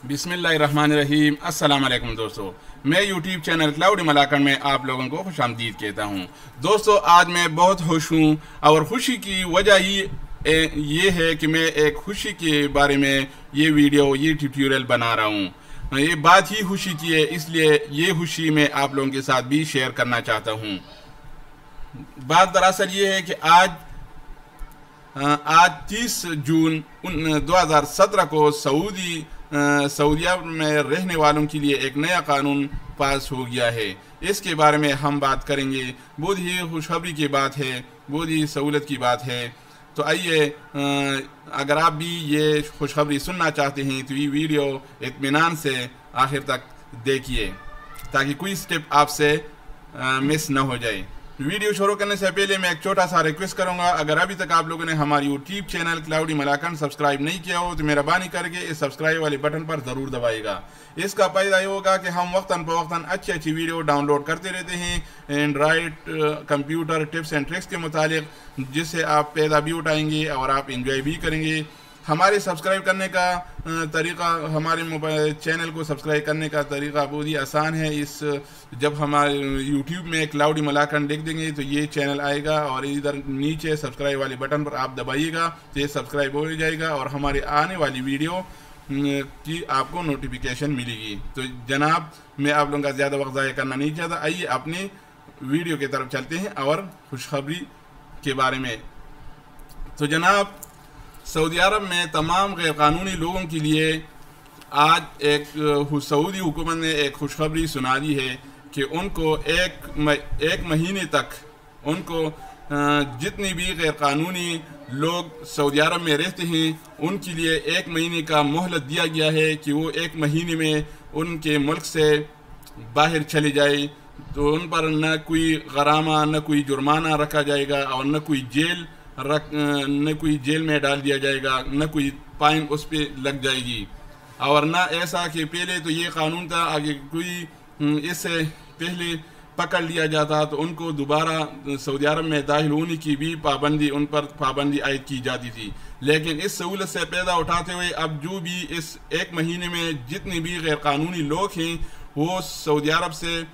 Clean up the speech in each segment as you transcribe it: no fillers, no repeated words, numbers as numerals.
बिस्मिल्लाहिर्रहमानिर्रहीम। अस्सलाम वालेकुम दोस्तों, मैं यूट्यूब चैनल क्लाउडी मलाकन में आप लोगों को खुशामदीद कहता हूं। दोस्तों, आज मैं बहुत खुश हूं और खुशी की वजह ये है कि मैं एक खुशी के बारे में ये ट्यूटोरियल बना रहा हूं। ये बात ही खुशी की है, इसलिए ये खुशी मैं आप लोगों के साथ भी शेयर करना चाहता हूं। बात दरअसल ये है कि आज 30 जून 2017 को सऊदीया में रहने वालों के लिए एक नया कानून पास हो गया है। इसके बारे में हम बात करेंगे। बहुत ही खुशखबरी की बात है, बहुत ही सहूलत की बात है। तो आइए, अगर आप भी ये खुशखबरी सुनना चाहते हैं तो ये वीडियो इत्मीनान से आखिर तक देखिए ताकि कोई स्टेप आपसे मिस ना हो जाए। वीडियो शुरू करने से पहले मैं एक छोटा सा रिक्वेस्ट करूंगा, अगर अभी तक आप लोगों ने हमारी यूट्यूब चैनल क्लाउडी मलाकन सब्सक्राइब नहीं किया हो तो मेहरबानी करके इस सब्सक्राइब वाले बटन पर ज़रूर दबाइएगा। इसका फायदा ये होगा कि हम वक्तन फ़वक्तन अच्छी वीडियो डाउनलोड करते रहते हैं Android computer tips and tricks के मुतालिक, जिससे आप फ़ायदा भी उठाएंगे और आप इंजॉय भी करेंगे। हमारे सब्सक्राइब करने का तरीका, हमारे मोबाइल चैनल को सब्सक्राइब करने का तरीका बहुत ही आसान है। जब हमारे यूट्यूब में क्लाउडी मलाकन लिख देंगे तो ये चैनल आएगा और इधर नीचे सब्सक्राइब वाले बटन पर आप दबाइएगा तो ये सब्सक्राइब हो जाएगा और हमारे आने वाली वीडियो की आपको नोटिफिकेशन मिलेगी। तो जनाब, मैं आप लोगों का ज़्यादा वक्त ज़ाया करना नहीं चाहता। आइए अपने वीडियो की तरफ चलते हैं और खुशखबरी के बारे में। तो जनाब, सऊदी अरब में तमाम गैर कानूनी लोगों के लिए आज एक सऊदी हुकूमत ने एक खुशखबरी सुना दी है कि उनको एक महीने तक उनको जितनी भी गैर कानूनी लोग सऊदी अरब में रहते हैं उनके लिए 1 महीने का मोहलत दिया गया है कि वो 1 महीने में उनके मुल्क से बाहर चले जाए। तो उन पर न कोई गरामा, न कोई जुर्माना रखा जाएगा और न कोई जेल में डाल दिया जाएगा, न कोई फाइन उस पर लग जाएगी। और न ऐसा कि पहले तो ये कानून था, आगे कोई इससे पहले पकड़ लिया जाता तो उनको दोबारा सऊदी अरब में दाखिल होने की भी उन पर पाबंदी आयद की जाती थी। लेकिन इस सहूलत से फ़ायदा उठाते हुए अब जो भी इस 1 महीने में जितने भी गैर कानूनी लोग हैं वो सऊदी अरब से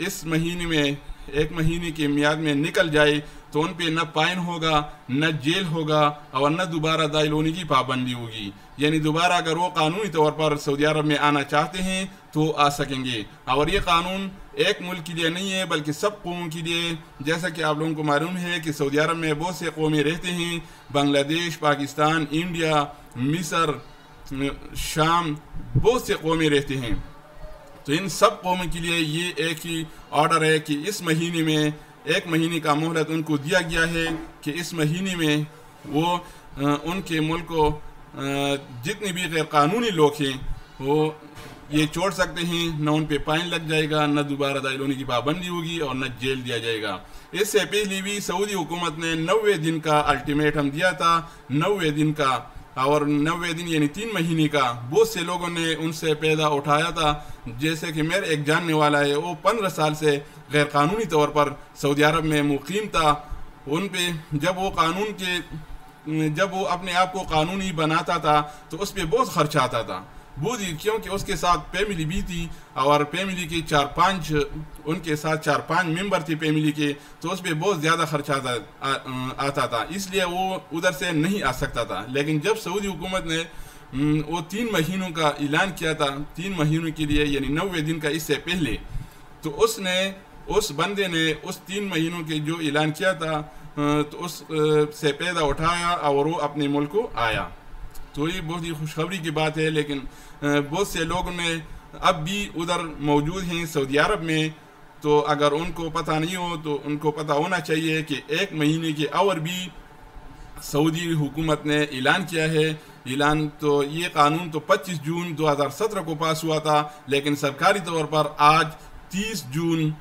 इस महीने में 1 महीने की मियाद में निकल जाए तो उन पे न फाइन होगा, न जेल होगा और न दोबारा दाखिल होने की पाबंदी होगी। यानी दोबारा अगर वो कानूनी तौर पर सऊदी अरब में आना चाहते हैं तो आ सकेंगे। और ये कानून एक मुल्क के लिए नहीं है बल्कि सब कौमों के लिए। जैसा कि आप लोगों को मालूम है कि सऊदी अरब में बहुत से कौमें रहते हैं, बांग्लादेश, पाकिस्तान, इंडिया, मिस्र, शाम, बहुत से कौमें रहते हैं। तो इन सब कौमों के लिए ये एक ही ऑर्डर है कि इस महीने में 1 महीने का मोहलत उनको दिया गया है कि इस महीने में वो उनके मुल्क को जितने भी गैर कानूनी लोग हैं वो ये छोड़ सकते हैं। न उन पे फाइन लग जाएगा, न दोबारा दाखिल होने की पाबंदी होगी और न जेल दिया जाएगा। इससे पहले भी सऊदी हुकूमत ने 90 दिन का अल्टीमेटम दिया था, 90 दिन का, और 90 दिन यानी 3 महीने का। बहुत से लोगों ने उनसे फ़ायदा उठाया था। जैसे कि मेरे एक जानने वाला है, वो 15 साल से गैर कानूनी तौर पर सऊदी अरब में मुकीम था। उन पे जब वो अपने आप को कानूनी बनाता था तो उस पर बहुत खर्च आता था, बहुत ही, क्योंकि उसके साथ फैमिली भी थी और फैमिली के 4-5 उनके साथ 4-5 मेंबर थे फैमिली के, तो उस पर बहुत ज़्यादा खर्च आता था, इसलिए वो उधर से नहीं आ सकता था। लेकिन जब सऊदी हुकूमत ने वो 3 महीनों का ऐलान किया था, 3 महीनों के लिए यानी 90 दिन का, इससे पहले तो उस बंदे ने उस 3 महीनों के जो ऐलान किया था तो उस से फ़ायदा उठाया और वो अपने मुल्क को आया। तो ये बहुत ही खुशखबरी की बात है। लेकिन बहुत से लोग ने अब भी उधर मौजूद हैं सऊदी अरब में, तो अगर उनको पता नहीं हो तो उनको पता होना चाहिए कि 1 महीने के और भी सऊदी हुकूमत ने ऐलान किया है। तो ये कानून तो 25 जून 2017 को पास हुआ था, लेकिन सरकारी तौर पर आज 30 जून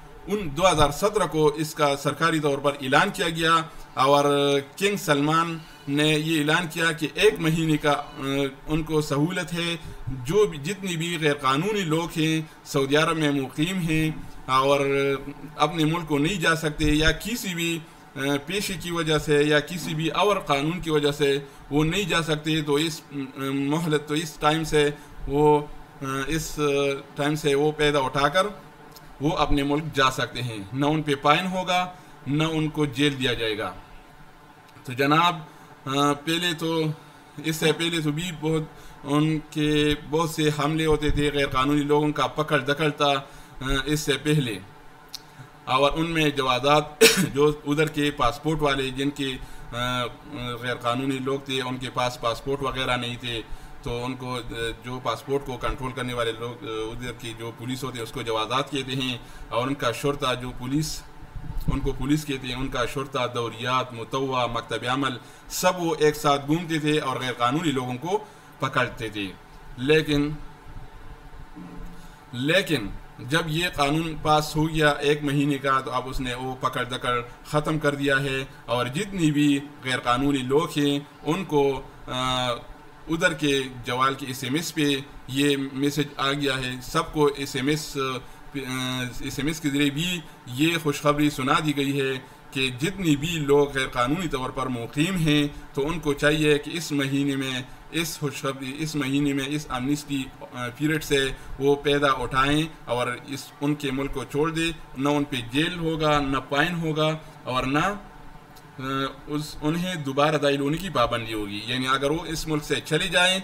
2017 को इसका सरकारी तौर पर ऐलान किया गया। और किंग सलमान ने ये ऐलान किया कि 1 महीने का उनको सहूलत है। जितनी भी गैर कानूनी लोग हैं सऊदी अरब में मुकीम हैं और अपने मुल्क को नहीं जा सकते या किसी भी پیشے کی وجہ سے یا کسی بھی اور قانون کی وجہ سے وہ نہیں جا سکتے، تو اس مہلت تو اس ٹائم سے وہ پیدا اٹھا کر وہ اپنے ملک جا سکتے ہیں، نہ ان پہ فائن ہوگا نہ ان کو جیل دیا جائے گا۔ تو جناب اس سے پہلے تو بھی ان کے بہت سے حملے ہوتے تھے، غیر قانونی لوگوں کا پکڑ دکڑ تھا اس سے پہلے، اور ان میں جوازات جو ادھر کے پاسپورٹ والے جن کے غیر قانونی لوگ تھے ان کے پاس پاسپورٹ وغیرہ نہیں تھے، تو ان کو جو پاسپورٹ کو کنٹرول کرنے والے لوگ ادھر کی جو پولیس ہوتے ہیں اس کو جوازات کہتے ہیں، اور ان کا شرطہ جو ان کو پولیس کہتے ہیں، ان کا شرطہ، دوریات، متوع، مکتب عمل سب وہ ایک ساتھ گھومتے تھے اور غیر قانونی لوگوں کو پکڑتے تھے۔ لیکن جب یہ قانون پاس ہو گیا 1 مہینے کا، تو اب اس نے وہ پکڑ دکڑ ختم کر دیا ہے، اور جتنی بھی غیر قانونی لوگ ہیں ان کو ادھر کے جوال کے SMS پہ یہ میسج آ گیا ہے، سب کو SMS کے ذریعے بھی یہ خوشخبری سنا دی گئی ہے کہ جتنی بھی لوگ غیر قانونی طور پر مقیم ہیں تو ان کو چاہیے کہ اس مہینے میں اس امنسٹی پیریڈ سے وہ پیدا اٹھائیں اور ان کے ملک کو چھوڑ دے، نہ ان پہ جیل ہوگا نہ فائن ہوگا اور نہ انہیں دوبارہ داخل ہونے کی پابندی ہوگی۔ یعنی اگر وہ اس ملک سے چلے جائیں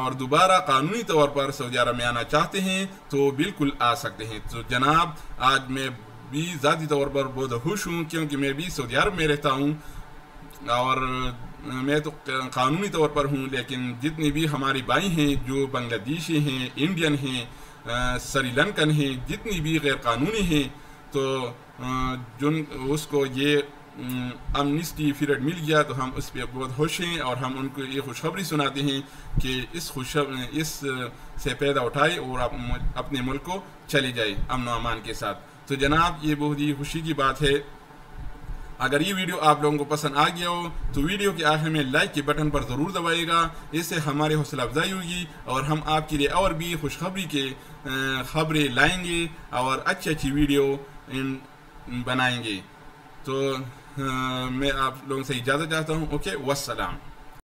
اور دوبارہ قانونی طور پر سعودی عرب میں آنا چاہتے ہیں تو بالکل آ سکتے ہیں۔ تو جناب آج میں بھی ذاتی طور پر بہت خوش ہوں، کیونکہ میں بھی سعودی عرب میں رہتا ہوں اور میں تو قانونی طور پر ہوں، لیکن جتنے بھی ہمارے بھائی ہیں جو بنگلہ دیشی ہیں، انڈین ہیں، سری لنکن ہیں، جتنی بھی غیر قانونی ہیں، تو اس کو یہ امنسٹی پیریڈ مل گیا تو ہم اس پہ بہت خوش ہیں، اور ہم ان کو یہ خوشخبری سناتے ہیں کہ اس سے پیدا اٹھائے اور اپنے ملک کو چلے جائے امن و امان کے ساتھ۔ تو جناب یہ بہت ہی خوشی کی بات ہے۔ اگر یہ ویڈیو آپ لوگوں کو پسند آ گیا ہو تو ویڈیو کے آخر میں لائک کے بٹن پر ضرور دبائے گا، اس سے ہماری حوصلہ افزائی ہوگی اور ہم آپ کے لیے اور بھی خوشخبری کے خبریں لائیں گے اور اچھی ویڈیو بنائیں گے۔ تو میں آپ لوگوں سے اجازت چاہتا ہوں۔ اوکے، والسلام۔